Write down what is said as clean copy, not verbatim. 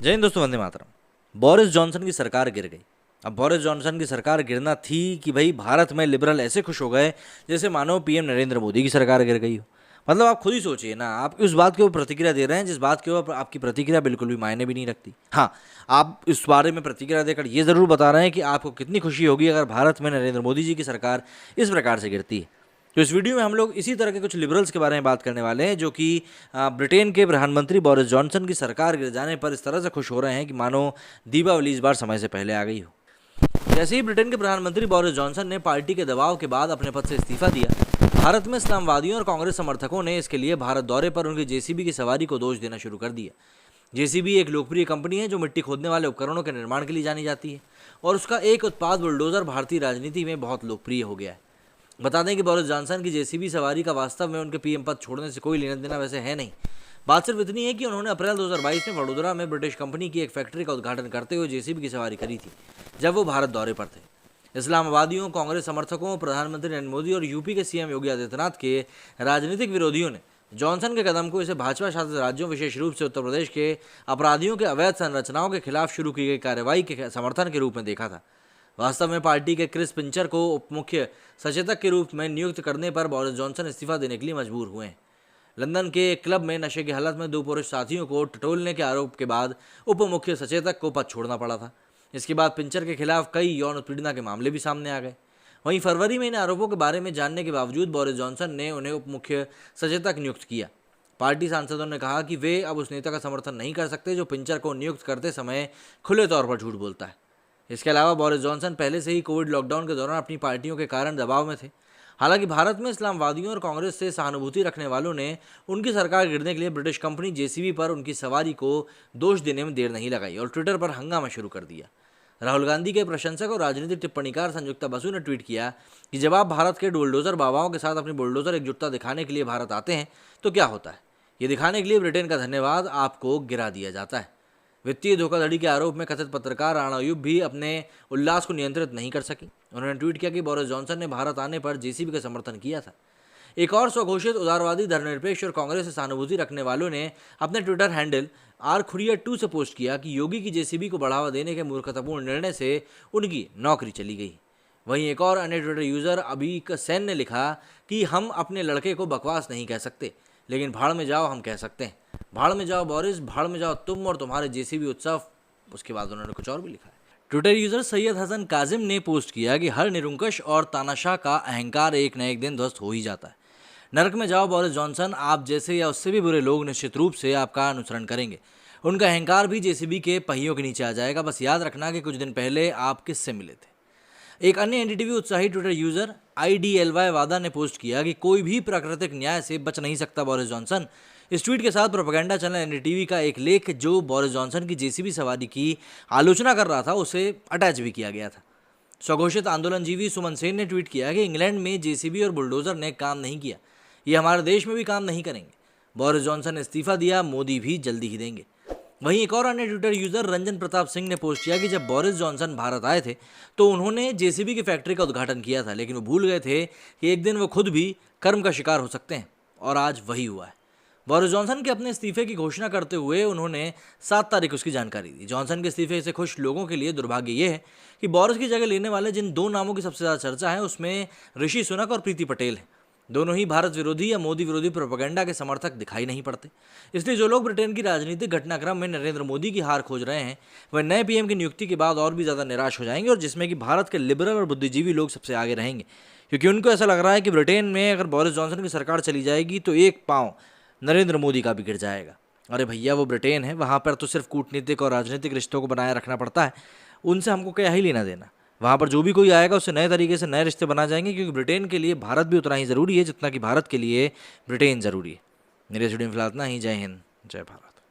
जय हिंद दोस्तों, Vande Mataram. Boris Johnson की सरकार गिर गई। अब बोरिस जॉनसन की सरकार गिरना थी कि भाई भारत में लिबरल ऐसे खुश हो गए जैसे मानो पीएम नरेंद्र मोदी की सरकार गिर गई हो। मतलब आप खुद ही सोचिए ना, आप उस बात के ऊपर प्रतिक्रिया दे रहे हैं जिस बात के ऊपर आपकी प्रतिक्रिया बिल्कुल भी मायने भी नहीं रखती। हाँ, आप इस बारे में प्रतिक्रिया देकर ये ज़रूर बता रहे हैं कि आपको कितनी खुशी होगी अगर भारत में नरेंद्र मोदी जी की सरकार इस प्रकार से गिरती है। तो इस वीडियो में हम लोग इसी तरह के कुछ लिबरल्स के बारे में बात करने वाले हैं जो कि ब्रिटेन के प्रधानमंत्री बोरिस जॉनसन की सरकार गिर जाने पर इस तरह से खुश हो रहे हैं कि मानो दीपावली इस बार समय से पहले आ गई हो। जैसे ही ब्रिटेन के प्रधानमंत्री बोरिस जॉनसन ने पार्टी के दबाव के बाद अपने पद से इस्तीफा दिया, भारत में इस्लामवादियों और कांग्रेस समर्थकों ने इसके लिए भारत दौरे पर उनकी जेसीबी की सवारी को दोष देना शुरू कर दिया। जेसीबी एक लोकप्रिय कंपनी है जो मिट्टी खोदने वाले उपकरणों के निर्माण के लिए जानी जाती है और उसका एक उत्पाद बुलडोजर भारतीय राजनीति में बहुत लोकप्रिय हो गया है। बता दें कि बोरिस जॉनसन की जेसीबी सवारी का वास्तव में उनके पीएम पद छोड़ने से कोई लेना देना वैसे है नहीं। बात सिर्फ इतनी है कि उन्होंने अप्रैल 2022 में वडोदरा में ब्रिटिश कंपनी की एक फैक्ट्री का उद्घाटन करते हुए जेसीबी की सवारी करी थी जब वो भारत दौरे पर थे। इस्लामवादियों, कांग्रेस समर्थकों, प्रधानमंत्री नरेंद्र मोदी और यूपी के सीएम योगी आदित्यनाथ के राजनीतिक विरोधियों ने जॉनसन के कदम को इसे भाजपा शासित राज्यों, विशेष रूप से उत्तर प्रदेश के अपराधियों के अवैध संरचनाओं के खिलाफ शुरू की गई कार्रवाई के समर्थन के रूप में देखा था। वास्तव में पार्टी के क्रिस पिंचर को उप मुख्य सचेतक के रूप में नियुक्त करने पर बोरिस जॉनसन इस्तीफा देने के लिए मजबूर हुए हैं। लंदन के एक क्लब में नशे की हालत में 2 पुरुष साथियों को टटोलने के आरोप के बाद उप मुख्य सचेतक को पद छोड़ना पड़ा था। इसके बाद पिंचर के खिलाफ कई यौन उत्पीड़ना के मामले भी सामने आ गए। वहीं फरवरी में इन आरोपों के बारे में जानने के बावजूद बोरिस जॉनसन ने उन्हें उप मुख्य सचेतक नियुक्त किया। पार्टी सांसदों ने कहा कि वे अब उस नेता का समर्थन नहीं कर सकते जो पिंचर को नियुक्त करते समय खुले तौर पर झूठ बोलता है। इसके अलावा बोरिस जॉनसन पहले से ही कोविड लॉकडाउन के दौरान अपनी पार्टियों के कारण दबाव में थे। हालांकि भारत में इस्लामवादियों और कांग्रेस से सहानुभूति रखने वालों ने उनकी सरकार गिरने के लिए ब्रिटिश कंपनी जेसीबी पर उनकी सवारी को दोष देने में देर नहीं लगाई और ट्विटर पर हंगामा शुरू कर दिया। राहुल गांधी के प्रशंसक और राजनीतिक टिप्पणीकार संयुक्ता बसु ने ट्वीट किया कि जब आप भारत के बुलडोजर बाबाओं के साथ अपनी बुलडोजर एकजुटता दिखाने के लिए भारत आते हैं तो क्या होता है, ये दिखाने के लिए ब्रिटेन का धन्यवाद आपको गिरा दिया जाता है। वित्तीय धोखाधड़ी के आरोप में कथित पत्रकार राणा अयूब भी अपने उल्लास को नियंत्रित नहीं कर सकी। उन्होंने ट्वीट किया कि बोरिस जॉनसन ने भारत आने पर जेसीबी का समर्थन किया था। एक और स्वघोषित उदारवादी, धर्मनिरपेक्ष और कांग्रेस से सहानुभूति रखने वालों ने अपने ट्विटर हैंडल R_Khuriya2 से पोस्ट किया कि योगी की जेसीबी को बढ़ावा देने के मूर्खतापूर्ण निर्णय से उनकी नौकरी चली गई। वहीं एक और अन्य ट्विटर यूजर अबीक सेन ने लिखा कि हम अपने लड़के को बकवास नहीं कह सकते, लेकिन भाड़ में जाओ हम कह सकते हैं। भाड़ में जाओ बोरिस, भाड़ में जाओ तुम और तुम्हारे जेसीबी उत्सव। उसके बाद उन्होंने कुछ और भी लिखा है। ट्विटर यूजर सैयद हसन काजिम ने पोस्ट किया कि हर निरंकुश और तानाशाह का अहंकार एक न एक दिन ध्वस्त हो ही जाता है। नरक में जाओ बोरिस जॉनसन, आप जैसे या उससे भी बुरे लोग निश्चित रूप से आपका अनुसरण करेंगे। उनका अहंकार भी जेसीबी के पहियों के नीचे आ जाएगा। बस याद रखना कि कुछ दिन पहले आप किससे मिले थे। एक अन्य एनडीटीवी उत्साही ट्विटर यूजर IDLY वादा ने पोस्ट किया कि कोई भी प्राकृतिक न्याय से बच नहीं सकता बोरिस जॉनसन। इस ट्वीट के साथ प्रोपेगेंडा चैनल एनडीटीवी का एक लेख जो बोरिस जॉनसन की जेसीबी सवारी की आलोचना कर रहा था उसे अटैच भी किया गया था। स्वघोषित आंदोलनजीवी सुमन सेन ने ट्वीट किया कि इंग्लैंड में जेसीबी और बुलडोजर ने काम नहीं किया, ये हमारे देश में भी काम नहीं करेंगे। बोरिस जॉनसन ने इस्तीफा दिया, मोदी भी जल्दी ही देंगे। वहीं एक और अन्य ट्विटर यूजर रंजन प्रताप सिंह ने पोस्ट किया कि जब बोरिस जॉनसन भारत आए थे तो उन्होंने जेसीबी की फैक्ट्री का उद्घाटन किया था, लेकिन वो भूल गए थे कि एक दिन वो खुद भी कर्म का शिकार हो सकते हैं और आज वही हुआ है। बोरिस जॉनसन के अपने इस्तीफे की घोषणा करते हुए उन्होंने 7 तारीख उसकी जानकारी दी। जॉनसन के इस्तीफे से खुश लोगों के लिए दुर्भाग्य ये है कि बोरिस की जगह लेने वाले जिन 2 नामों की सबसे ज़्यादा चर्चा है उसमें ऋषि सुनक और प्रीति पटेल हैं। दोनों ही भारत विरोधी या मोदी विरोधी प्रोपेगेंडा के समर्थक दिखाई नहीं पड़ते। इसलिए जो लोग ब्रिटेन की राजनीतिक घटनाक्रम में नरेंद्र मोदी की हार खोज रहे हैं वह नए पीएम की नियुक्ति के बाद और भी ज़्यादा निराश हो जाएंगे और जिसमें कि भारत के लिबरल और बुद्धिजीवी लोग सबसे आगे रहेंगे, क्योंकि उनको ऐसा लग रहा है कि ब्रिटेन में अगर बोरिस जॉनसन की सरकार चली जाएगी तो एक पाँव नरेंद्र मोदी का भी गिर जाएगा। अरे भैया, वो ब्रिटेन है, वहाँ पर तो सिर्फ कूटनीतिक और राजनीतिक रिश्तों को बनाए रखना पड़ता है, उनसे हमको क्या ही लेना देना। वहाँ पर जो भी कोई आएगा उससे नए तरीके से नए रिश्ते बना जाएंगे, क्योंकि ब्रिटेन के लिए भारत भी उतना ही ज़रूरी है जितना कि भारत के लिए ब्रिटेन ज़रूरी है। मेरे स्टूडियो में फिलहाल इतना ही। जय हिंद, जय भारत।